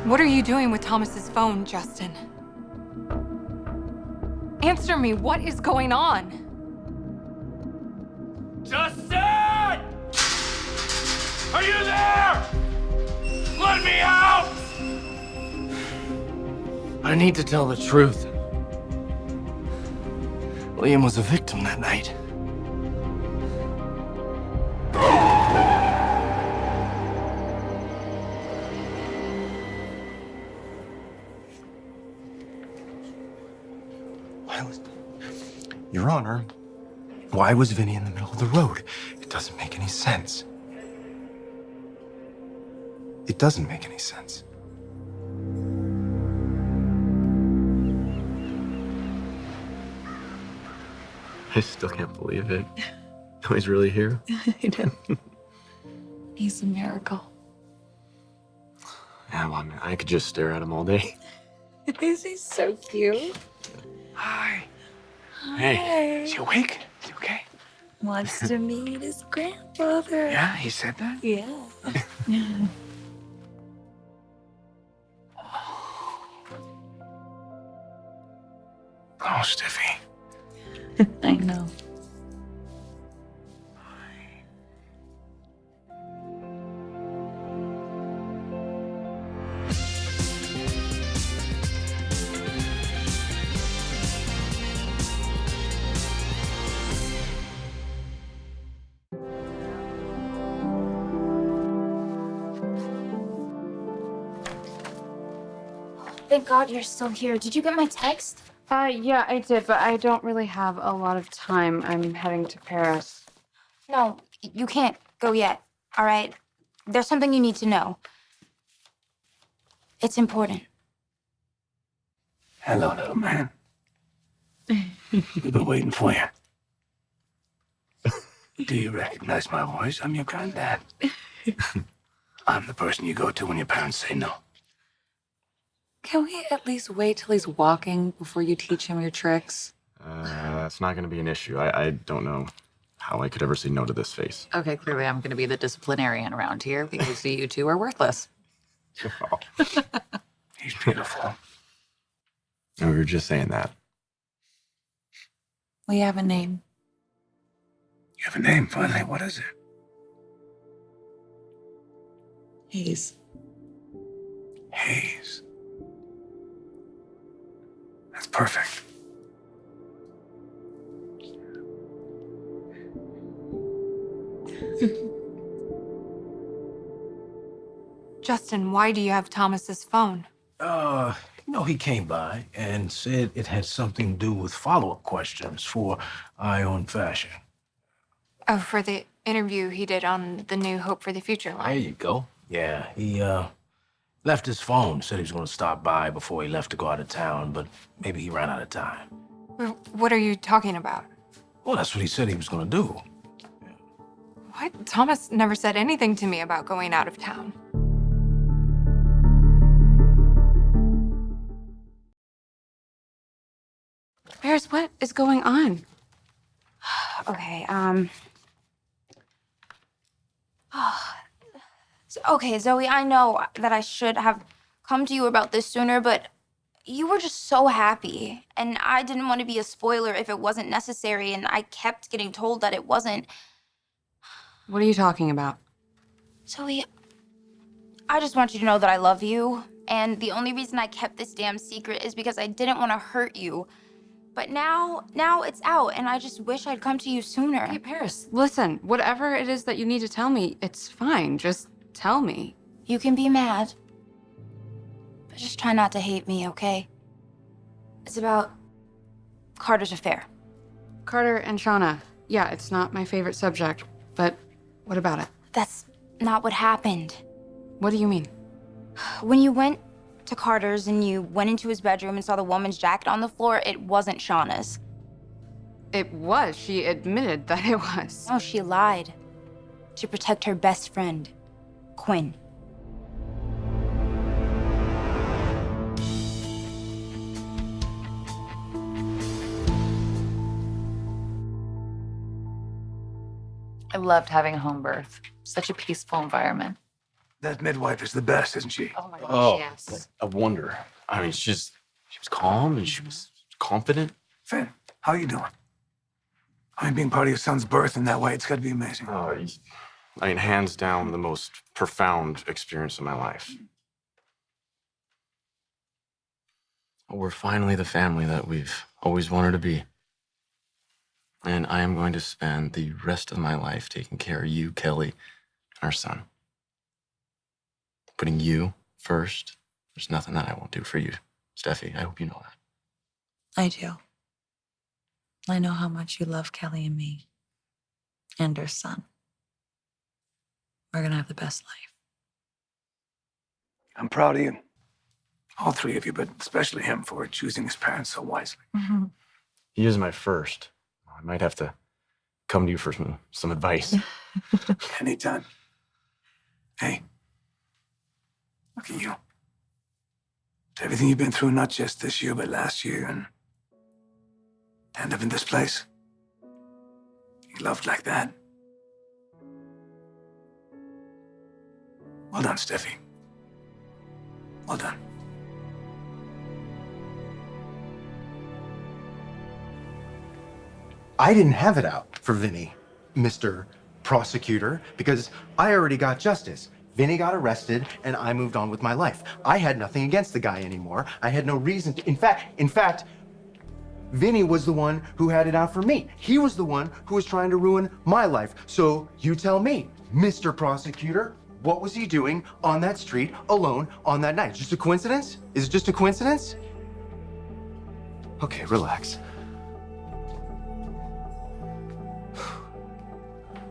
What are you doing with Thomas's phone, Justin? Answer me, what is going on? Justin! Are you there? Let me out! I need to tell the truth. Liam was a victim that night. Your Honor, why was Vinny in the middle of the road? It doesn't make any sense. It doesn't make any sense. I still can't believe it. Oh, he's really here? I know. He's a miracle. Yeah, well, I mean, I could just stare at him all day. Is he so cute? Hi. Hey, Is he awake? Is he okay? wants to meet his grandfather. Yeah, he said that? Yeah. Oh, Stiffy. I know. Thank God you're still here. Did you get my text? Yeah, I did, but I don't really have a lot of time. I'm heading to Paris. No, you can't go yet, all right? There's something you need to know. It's important. Hello, little man. We've been waiting for you. Do you recognize my voice? I'm your granddad. I'm the person you go to when your parents say no. Can we at least wait till he's walking before you teach him your tricks? That's not going to be an issue. I don't know how I could ever say no to this face. Okay, clearly I'm going to be the disciplinarian around here because you two are worthless. He's beautiful. No, we were just saying that. We have a name. You have a name, finally. What is it? Hayes. Hayes. That's perfect. Justin, why do you have Thomas's phone? He came by and said it had something to do with follow-up questions for Eye on Fashion. Oh, for the interview he did on the new Hope for the Future There line. you go. Yeah, he left his phone, said he was going to stop by before he left to go out of town, but maybe he ran out of time. What are you talking about? Well, that's what he said he was going to do. What? Thomas never said anything to me about going out of town. Paris, what is going on? Okay, okay, Zoe, I know that I should have come to you about this sooner, but you were just so happy. And I didn't want to be a spoiler if it wasn't necessary, and I kept getting told that it wasn't. What are you talking about? Zoe, I just want you to know that I love you. And the only reason I kept this damn secret is because I didn't want to hurt you. But now it's out, and I just wish I'd come to you sooner. Hey, Paris, listen, whatever it is that you need to tell me, it's fine. Just tell me. You can be mad, but just try not to hate me, okay? It's about Carter's affair. Carter and Shauna. Yeah, it's not my favorite subject, but what about it? That's not what happened. What do you mean? When you went to Carter's and you went into his bedroom and saw the woman's jacket on the floor, it wasn't Shauna's. It was. She admitted that it was. No, she lied to protect her best friend, Quinn. I loved having a home birth. Such a peaceful environment. That midwife is the best, isn't she? Oh my gosh, Oh, yes. a wonder. I mean, she was calm and she was confident. Finn, how you doing? I mean, being part of your son's birth in that way, it's got to be amazing. I mean, hands down, the most profound experience of my life. We're finally the family that we've always wanted to be. And I am going to spend the rest of my life taking care of you, Kelly, and our son. Putting you first. There's nothing that I won't do for you, Steffi. I hope you know that. I do. I know how much you love Kelly and me and her son. We're going to have the best life. I'm proud of you. All three of you, but especially him for choosing his parents so wisely. He is my first. I might have to come to you for some advice. Anytime. Hey, look at you. Everything you've been through, not just this year, but last year, and to end up in this place. You loved like that. Well done, Steffi. Well done. I didn't have it out for Vinny, Mr. Prosecutor, because I already got justice. Vinny got arrested, and I moved on with my life. I had nothing against the guy anymore. I had no reason to. In fact, Vinny was the one who had it out for me. He was the one who was trying to ruin my life. So you tell me, Mr. Prosecutor, what was he doing on that street alone on that night? Just a coincidence? Is it just a coincidence? Okay, relax.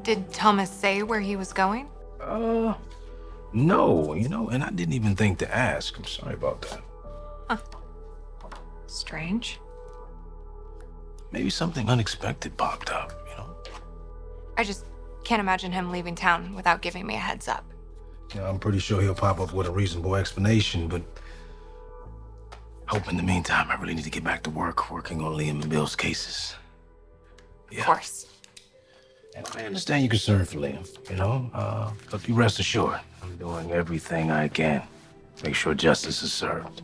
Did Thomas say where he was going? No, and I didn't even think to ask. I'm sorry about that. Strange. Maybe something unexpected popped up, I just can't imagine him leaving town without giving me a heads up. I'm pretty sure he'll pop up with a reasonable explanation, but hope in the meantime, I really need to get back to work, working on Liam and Bill's cases. Of course. And I understand your concern for Liam, but you rest assured, I'm doing everything I can to make sure justice is served.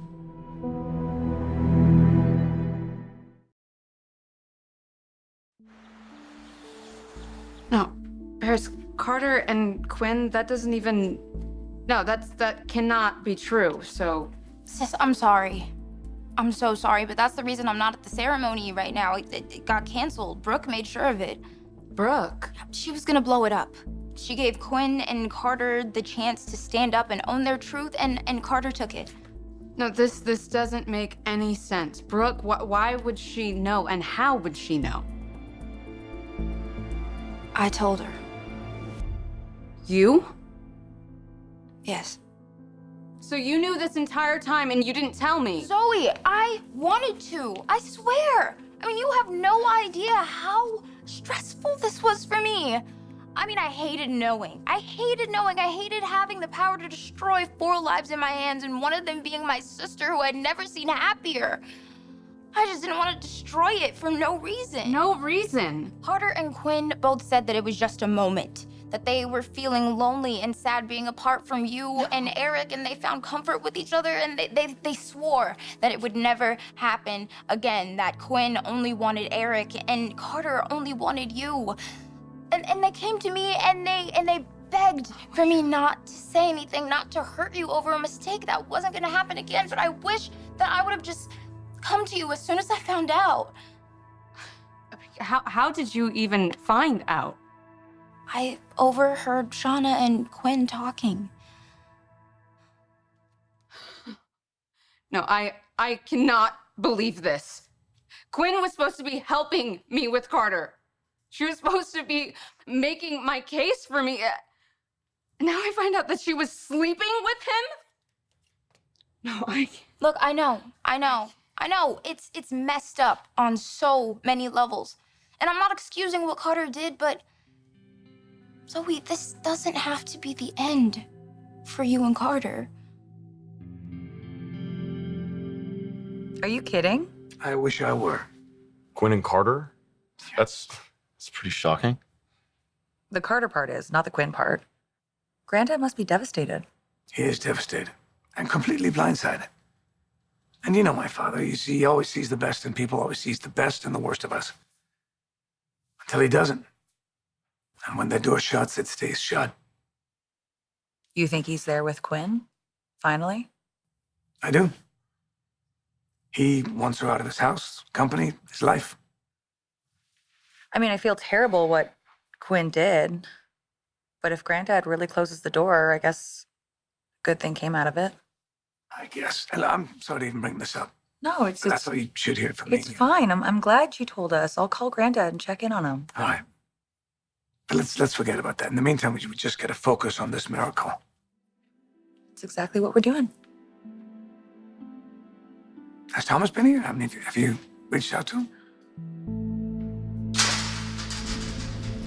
No, Paris, Carter and Quinn, that doesn't even... No, that cannot be true, so... Sis, I'm sorry. I'm so sorry, but that's the reason I'm not at the ceremony right now. It got canceled. Brooke made sure of it. Brooke? She was gonna blow it up. She gave Quinn and Carter the chance to stand up and own their truth, and Carter took it. No, this doesn't make any sense. Brooke, why would she know, and how would she know? I told her. You? Yes. So you knew this entire time and you didn't tell me? Zoe, I wanted to. I swear. I mean, you have no idea how stressful this was for me. I mean, I hated knowing. I hated having the power to destroy 4 lives in my hands, and one of them being my sister, who I'd never seen happier. I just didn't want to destroy it for no reason. No reason. Carter and Quinn both said that it was just a moment, that they were feeling lonely and sad being apart from you and Eric, and they found comfort with each other, and they swore that it would never happen again, that Quinn only wanted Eric and Carter only wanted you. And they came to me and they begged for me not to say anything, not to hurt you over a mistake that wasn't gonna happen again, but I wish that I would have just come to you as soon as I found out. How did you even find out? I overheard Shauna and Quinn talking. No, I cannot believe this. Quinn was supposed to be helping me with Carter. She was supposed to be making my case for me. Now I find out that she was sleeping with him? No, I can't. Look, I know. It's messed up on so many levels. And I'm not excusing what Carter did, but Zoe, this doesn't have to be the end for you and Carter. Are you kidding? I wish I were. Quinn and Carter? That's pretty shocking. The Carter part is, not the Quinn part. Granddad must be devastated. He is devastated and completely blindsided. And you know my father, you see, he always sees the best in people, always sees the best and the worst of us. Until he doesn't. And when the door shuts, it stays shut. You think he's there with Quinn? Finally? I do. He wants her out of his house, company, his life. I mean, I feel terrible what Quinn did. But if Granddad really closes the door, I guess a good thing came out of it. I guess. And I'm sorry to even bring this up. No, it's That's how you should hear it from me. it's fine. I'm glad you told us. I'll call Granddad and check in on him. All right. But let's forget about that. In the meantime, we just got to focus on this miracle. That's exactly what we're doing. Has Thomas been here? I mean, have you reached out to him?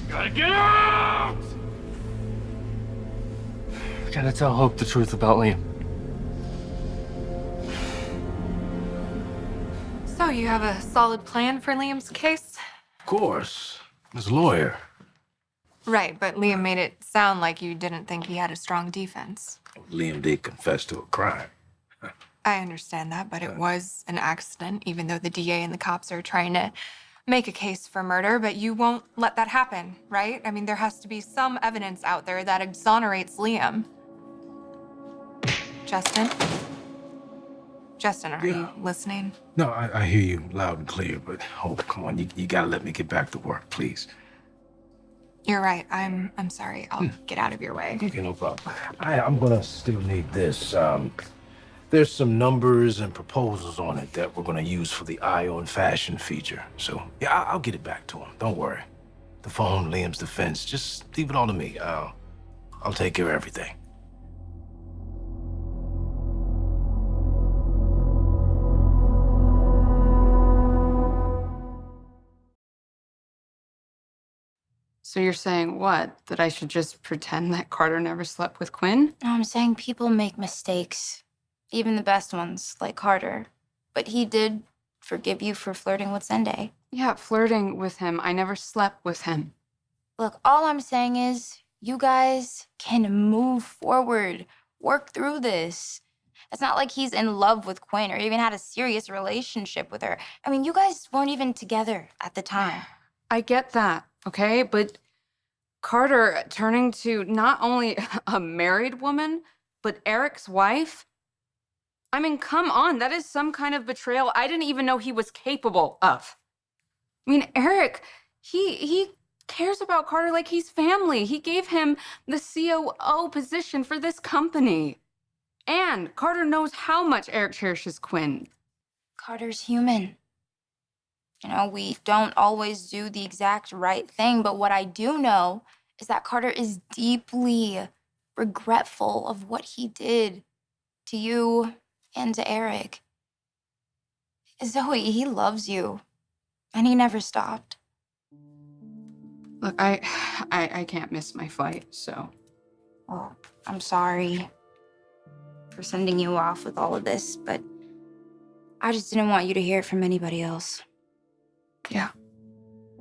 Gotta get out! I gotta tell Hope the truth about Liam. So you have a solid plan for Liam's case? Of course. As a lawyer. Right, but Liam made it sound like you didn't think he had a strong defense. Liam did confess to a crime. I understand that, but it was an accident, even though the DA and the cops are trying to make a case for murder, but you won't let that happen, right? I mean, there has to be some evidence out there that exonerates Liam. Justin? Justin, are you listening? No, I hear you loud and clear, but Hope, come on, you gotta let me get back to work, please. You're right. I'm sorry. I'll get out of your way. Okay, no problem. I'm gonna still need this. There's some numbers and proposals on it that we're gonna use for the Eye on Fashion feature. So, yeah, I'll get it back to him. Don't worry. The phone, Liam's defense, just leave it all to me. I'll take care of everything. So you're saying what? That I should just pretend that Carter never slept with Quinn? No, I'm saying people make mistakes, even the best ones, like Carter. But he did forgive you for flirting with Sunday. Yeah, flirting with him. I never slept with him. Look, all I'm saying is you guys can move forward, work through this. It's not like he's in love with Quinn or even had a serious relationship with her. I mean, you guys weren't even together at the time. I get that, okay? But Carter turning to not only a married woman, but Eric's wife? I mean, come on, that is some kind of betrayal I didn't even know he was capable of. I mean, Eric, he cares about Carter like he's family. He gave him the COO position for this company. And Carter knows how much Eric cherishes Quinn. Carter's human. You know, we don't always do the exact right thing, but what I do know is that Carter is deeply regretful of what he did to you and to Eric. Zoe, he loves you, and he never stopped. Look, I can't miss my flight, so. Oh, I'm sorry for sending you off with all of this, but I just didn't want you to hear it from anybody else. Yeah.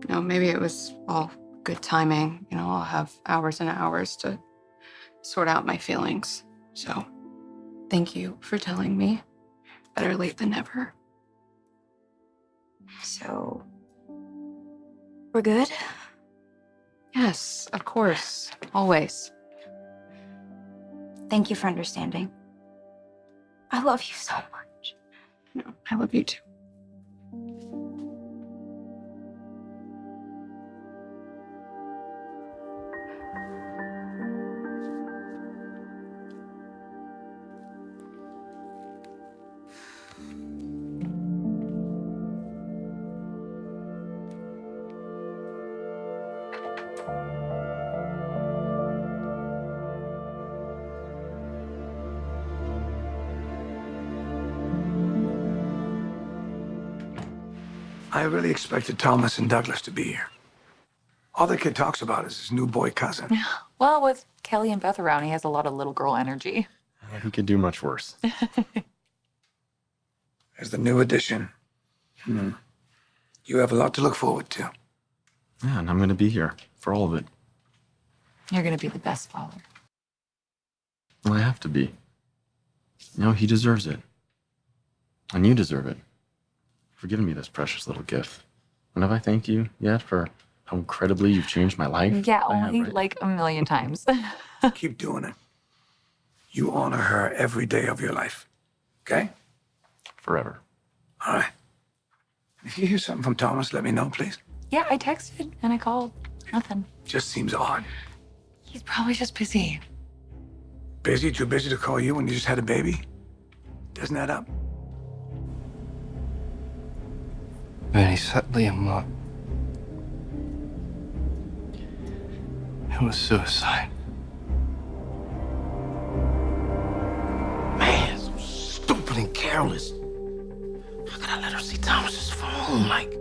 No, maybe it was all good timing. You know, I'll have hours and hours to sort out my feelings. So, thank you for telling me. Better late than never. So, we're good? Yes, of course. Always. Thank you for understanding. I love you so much. No, I love you too. I really expected Thomas and Douglas to be here. All the kid talks about is his new boy cousin. Well, with Kelly and Beth around, he has a lot of little girl energy. He could do much worse. There's the new addition. You have a lot to look forward to. Yeah, and I'm gonna be here for all of it. You're gonna be the best father. Well, I have to be. You know, he deserves it. And you deserve it. For giving me this precious little gift. And have I thanked you yet for how incredibly you've changed my life? Yeah, I have, only right? like a million times. Keep doing it. You honor her every day of your life. Okay? Forever. All right. If you hear something from Thomas, let me know, please. Yeah, I texted and I called. Nothing. Just seems odd. He's probably just busy. Busy? Too busy to call you when you just had a baby? Doesn't add up. Vinny set Liam up. It was suicide. Man, so stupid and careless. How could I let her see Thomas's phone? Like,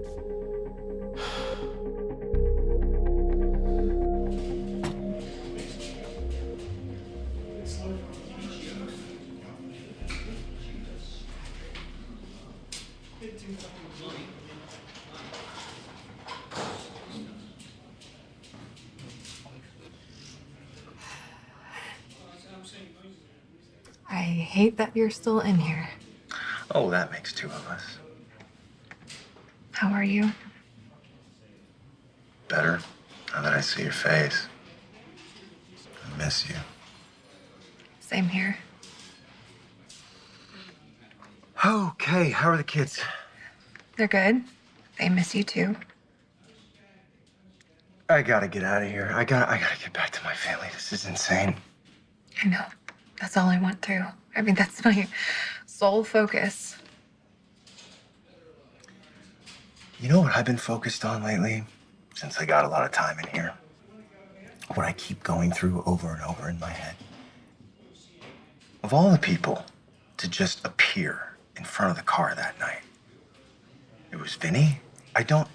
I hate that you're still in here. Oh, that makes two of us. How are you? Better, now that I see your face. I miss you. Same here. Okay, how are the kids? They're good. They miss you too. I gotta get out of here. I gotta get back to my family. This is insane. I know. That's all I want too. I mean, that's my sole focus. You know what I've been focused on lately? Since I got a lot of time in here. What I keep going through over and over in my head. Of all the people to just appear in front of the car that night, it was Vinny? I don't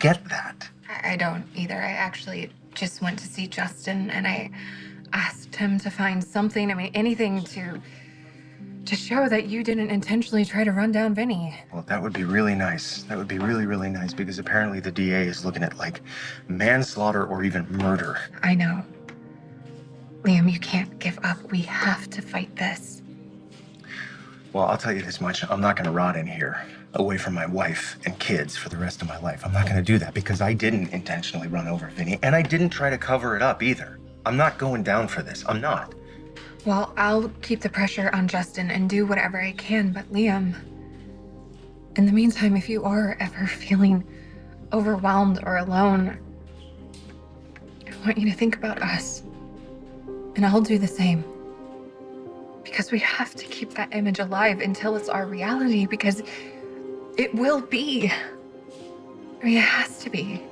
get that. I don't either. I actually just went to see Justin and I asked him to find something, I mean, anything to show that you didn't intentionally try to run down Vinny. Well, that would be really nice. That would be really, really nice because apparently the DA is looking at like manslaughter or even murder. I know. Liam, you can't give up. We have to fight this. Well, I'll tell you this much. I'm not going to rot in here away from my wife and kids for the rest of my life. I'm not going to do that because I didn't intentionally run over Vinny and I didn't try to cover it up either. I'm not going down for this. I'm not. Well, I'll keep the pressure on Justin and do whatever I can, but Liam, in the meantime, if you are ever feeling overwhelmed or alone, I want you to think about us. And I'll do the same. Because we have to keep that image alive until it's our reality, because it will be. I mean, it has to be.